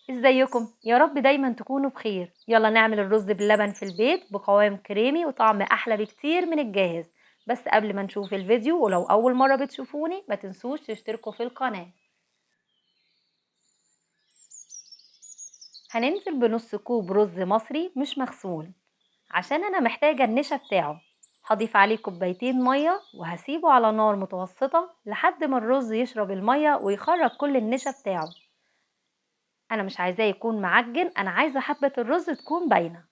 ازيكم؟ يا رب دايما تكونوا بخير. يلا نعمل الرز باللبن في البيت بقوام كريمي وطعم احلى بكتير من الجاهز. بس قبل ما نشوف الفيديو، ولو اول مرة بتشوفوني ما تنسوش تشتركوا في القناة. هننزل بنص كوب رز مصري مش مغسول، عشان انا محتاجة النشا بتاعه. هضيف عليه كوبايتين مية وهسيبه على نار متوسطة لحد ما الرز يشرب المية ويخرج كل النشا بتاعه. انا مش عايزاه يكون معجن، انا عايزة حبة الرز تكون باينة.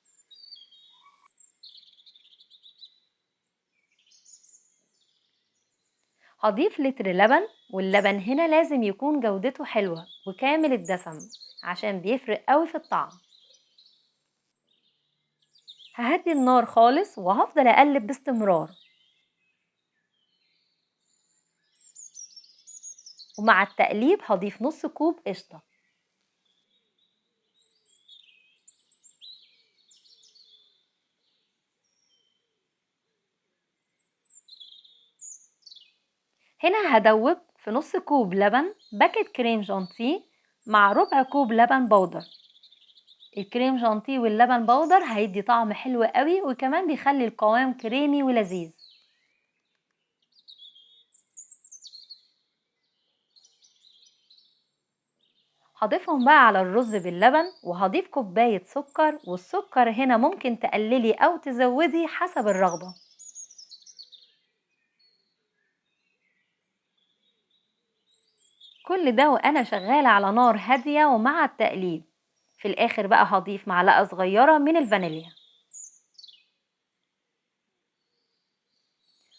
هضيف لتر لبن، واللبن هنا لازم يكون جودته حلوة وكامل الدسم عشان بيفرق قوي في الطعم. ههدي النار خالص وهفضل اقلب باستمرار، ومع التقليب هضيف نص كوب قشطة. هنا هدوب في نص كوب لبن باكت كريم جانتيه مع ربع كوب لبن بودر. الكريم جانتيه واللبن بودر هيدي طعم حلو قوي، وكمان بيخلي القوام كريمي ولذيذ. هضيفهم بقى على الرز باللبن، وهضيف كوباية سكر، والسكر هنا ممكن تقللي أو تزودي حسب الرغبة. كل ده وأنا شغالة على نار هادية ومع التقليب. في الآخر بقى هضيف معلقة صغيرة من الفانيليا.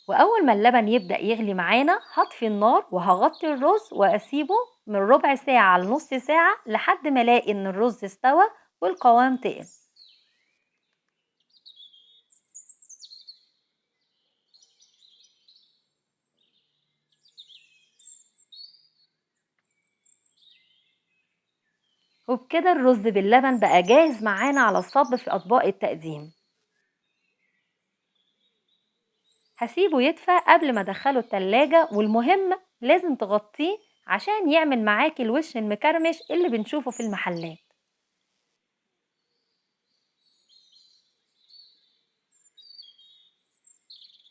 وأول ما اللبن يبدأ يغلي معانا هطفي النار وهغطي الرز وأسيبه من ربع ساعة لنص ساعة لحد ما ألاقي إن الرز استوى والقوام تقل. وبكده الرز باللبن بقى جاهز معانا على الصب في أطباق التقديم. هسيبه يدفى قبل ما ادخله التلاجة، والمهم لازم تغطيه عشان يعمل معاكي الوش المكرمش اللي بنشوفه في المحلات.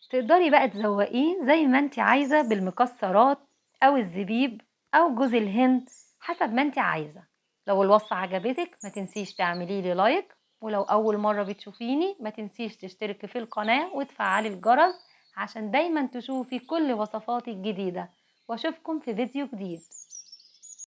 تقدري بقى تزوقيه زي ما انت عايزة بالمكسرات او الزبيب او جوز الهند، حسب ما انت عايزة. لو الوصفة عجبتك ما تنسيش تعملي لي لايك، ولو اول مرة بتشوفيني ما تنسيش تشتركي في القناة وتفعلي الجرس عشان دايما تشوفي كل وصفاتي الجديدة. واشوفكم في فيديو جديد.